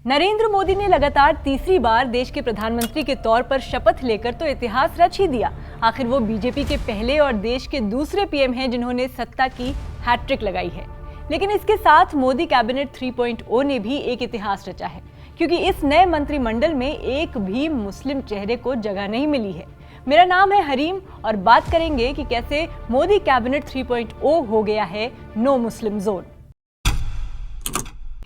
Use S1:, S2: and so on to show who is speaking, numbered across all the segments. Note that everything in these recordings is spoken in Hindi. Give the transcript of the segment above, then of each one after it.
S1: नरेंद्र मोदी ने लगातार तीसरी बार देश के प्रधानमंत्री के तौर पर शपथ लेकर तो इतिहास रच ही दिया। आखिर वो बीजेपी के पहले और देश के दूसरे पीएम हैं जिन्होंने सत्ता की हैट्रिक लगाई है। लेकिन इसके साथ मोदी कैबिनेट 3.0 ने भी एक इतिहास रचा है, क्योंकि इस नए मंत्रिमंडल में एक भी मुस्लिम चेहरे को जगह नहीं मिली है। मेरा नाम है हरीम और बात करेंगे कि कैसे मोदी कैबिनेट 3.0 हो गया है नो मुस्लिम जोन।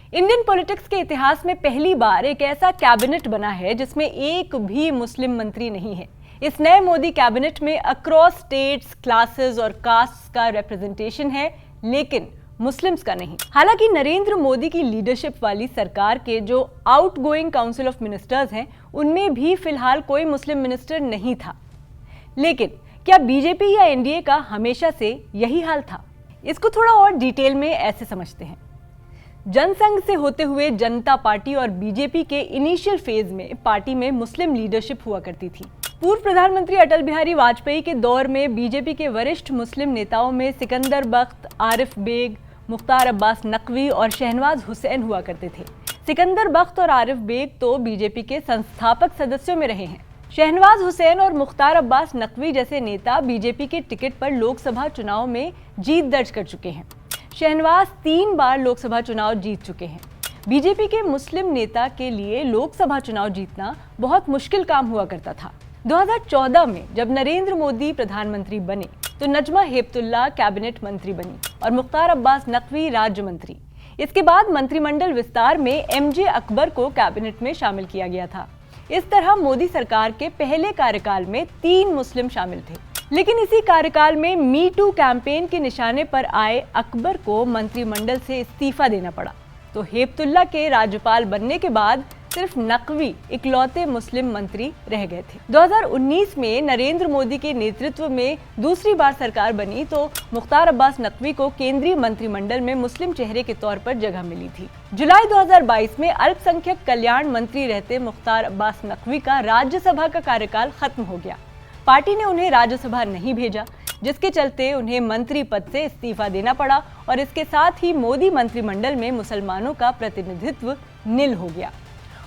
S1: इंडियन पॉलिटिक्स के इतिहास में पहली बार एक ऐसा कैबिनेट बना है जिसमें एक भी मुस्लिम मंत्री नहीं है। इस नए मोदी कैबिनेट में अक्रॉस स्टेट्स, क्लासेस और कास्ट्स का रिप्रेजेंटेशन है, लेकिन मुस्लिम्स का नहीं। हालांकि नरेंद्र मोदी की लीडरशिप वाली सरकार के जो आउटगोइंग काउंसिल ऑफ मिनिस्टर्स हैं, उनमें भी फिलहाल कोई मुस्लिम मिनिस्टर नहीं था। लेकिन क्या बीजेपी या एनडीए का हमेशा से यही हाल था? इसको थोड़ा और डिटेल में ऐसे समझते हैं। जनसंघ से होते हुए जनता पार्टी और बीजेपी के इनिशियल फेज में पार्टी में मुस्लिम लीडरशिप हुआ करती थी। पूर्व प्रधानमंत्री अटल बिहारी वाजपेयी के दौर में बीजेपी के वरिष्ठ मुस्लिम नेताओं में सिकंदर बख्त, आरिफ बेग, मुख्तार अब्बास नकवी और शहनवाज हुसैन हुआ करते थे। सिकंदर बख्त और आरिफ बेग तो बीजेपी के संस्थापक सदस्यों में रहे हैं। शहनवाज हुसैन और मुख्तार अब्बास नकवी जैसे नेता बीजेपी के टिकट पर लोकसभा चुनाव में जीत दर्ज कर चुके हैं। शहनवाज 3 बार लोकसभा चुनाव जीत चुके हैं। बीजेपी के मुस्लिम नेता के लिए लोकसभा चुनाव जीतना बहुत मुश्किल काम हुआ करता था। 2014 में जब नरेंद्र मोदी प्रधानमंत्री बने तो नजमा हेपतुल्ला कैबिनेट मंत्री बनी और मुख्तार अब्बास नकवी राज्य मंत्री। इसके बाद मंत्रिमंडल विस्तार में एमजे अकबर को कैबिनेट में शामिल किया गया था। इस तरह मोदी सरकार के पहले कार्यकाल में 3 मुस्लिम शामिल थे। लेकिन इसी कार्यकाल में मी टू कैंपेन के निशाने पर आए अकबर को मंत्रिमंडल से इस्तीफा देना पड़ा, तो हेपतुल्ला के राज्यपाल बनने के बाद सिर्फ नकवी इकलौते मुस्लिम मंत्री रह गए थे। 2019 में नरेंद्र मोदी के नेतृत्व में दूसरी बार सरकार बनी तो मुख्तार अब्बास नकवी को केंद्रीय मंत्रिमंडल में मुस्लिम चेहरे के तौर पर जगह मिली थी। जुलाई 2022 में अल्पसंख्यक कल्याण मंत्री रहते मुख्तार अब्बास नकवी का राज्यसभा का कार्यकाल खत्म हो गया। पार्टी ने उन्हें राज्यसभा नहीं भेजा, जिसके चलते उन्हें मंत्री पद से इस्तीफा देना पड़ा और इसके साथ ही मोदी मंत्रिमंडल में मुसलमानों का प्रतिनिधित्व निल हो गया।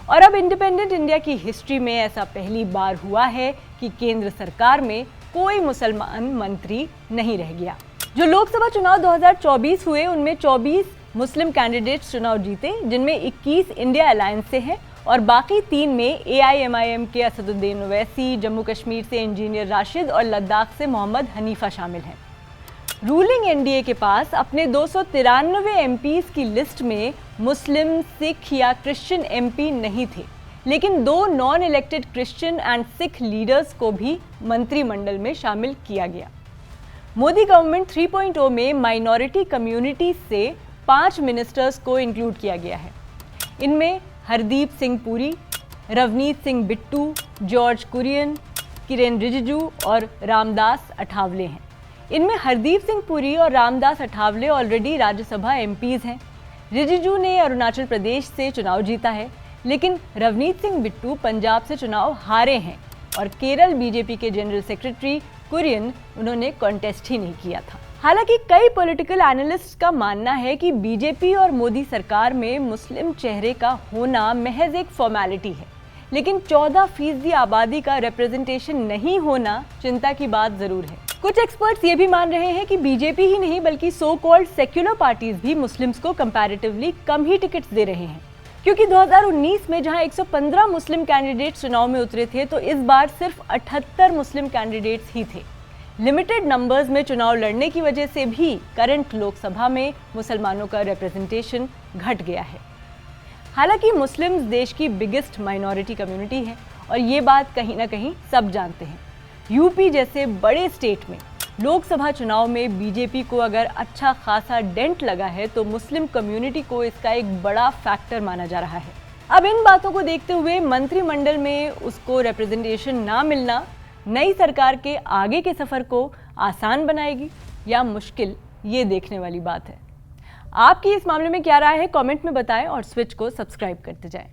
S1: और अब इंडिपेंडेंट इंडिया की हिस्ट्री में ऐसा पहली बार हुआ है कि केंद्र सरकार में कोई मुसलमान मंत्री नहीं रह गया। जो लोकसभा चुनाव 2024 हुए उनमें 24 मुस्लिम कैंडिडेट्स चुनाव जीते, जिनमें 21 इंडिया अलायंस से हैं और बाकी 3 में AIMIM के असदुद्दीन ओवैसी, जम्मू कश्मीर से इंजीनियर राशिद और लद्दाख से मोहम्मद हनीफा शामिल हैं। रूलिंग एनडीए के पास अपने 293 एमपीज की लिस्ट में मुस्लिम, सिख या क्रिश्चियन एमपी नहीं थे, लेकिन 2 non elected Christian and Sikh leaders को भी मंत्रिमंडल में शामिल किया गया। मोदी गवर्नमेंट 3.0 में माइनॉरिटी कम्युनिटी से 5 मिनिस्टर्स को इंक्लूड किया गया है। इनमें हरदीप सिंह पुरी, रवनीत सिंह बिट्टू, जॉर्ज कुरियन, किरेन रिजिजू और रामदास अठावले हैं। इनमें हरदीप सिंह पुरी और रामदास अठावले ऑलरेडी राज्यसभा एमपीज हैं। रिजिजू ने अरुणाचल प्रदेश से चुनाव जीता है, लेकिन रवनीत सिंह बिट्टू पंजाब से चुनाव हारे हैं और केरल बीजेपी के जनरल सेक्रेटरी कुरियन उन्होंने कॉन्टेस्ट ही नहीं किया था। हालांकि कई पॉलिटिकल एनालिस्ट का मानना है कि बीजेपी और मोदी सरकार में मुस्लिम चेहरे का होना महज एक फॉर्मेलिटी है, लेकिन 14% आबादी का रिप्रेजेंटेशन नहीं होना चिंता की बात जरूर है। कुछ एक्सपर्ट्स ये भी मान रहे हैं कि बीजेपी ही नहीं बल्कि सो कॉल्ड सेक्युलर पार्टीज भी मुस्लिम्स को कंपैरेटिवली कम ही टिकट्स दे रहे हैं, क्योंकि 2019 में जहां 115 मुस्लिम कैंडिडेट्स चुनाव में उतरे थे तो इस बार सिर्फ 78 मुस्लिम कैंडिडेट्स ही थे। लिमिटेड नंबर्स में चुनाव लड़ने की वजह से भी करंट लोकसभा में मुसलमानों का रिप्रेजेंटेशन घट गया है। हालांकि मुस्लिम्स देश की बिगेस्ट माइनॉरिटी कम्युनिटी है और ये बात कहीं ना कहीं सब जानते हैं। यूपी जैसे बड़े स्टेट में लोकसभा चुनाव में बीजेपी को अगर अच्छा खासा डेंट लगा है तो मुस्लिम कम्युनिटी को इसका एक बड़ा फैक्टर माना जा रहा है। अब इन बातों को देखते हुए मंत्रिमंडल में उसको रिप्रेजेंटेशन ना मिलना नई सरकार के आगे के सफर को आसान बनाएगी या मुश्किल, ये देखने वाली बात है। आपकी इस मामले में क्या राय है, कमेंट में बताएं और स्विच को सब्सक्राइब करते जाएं।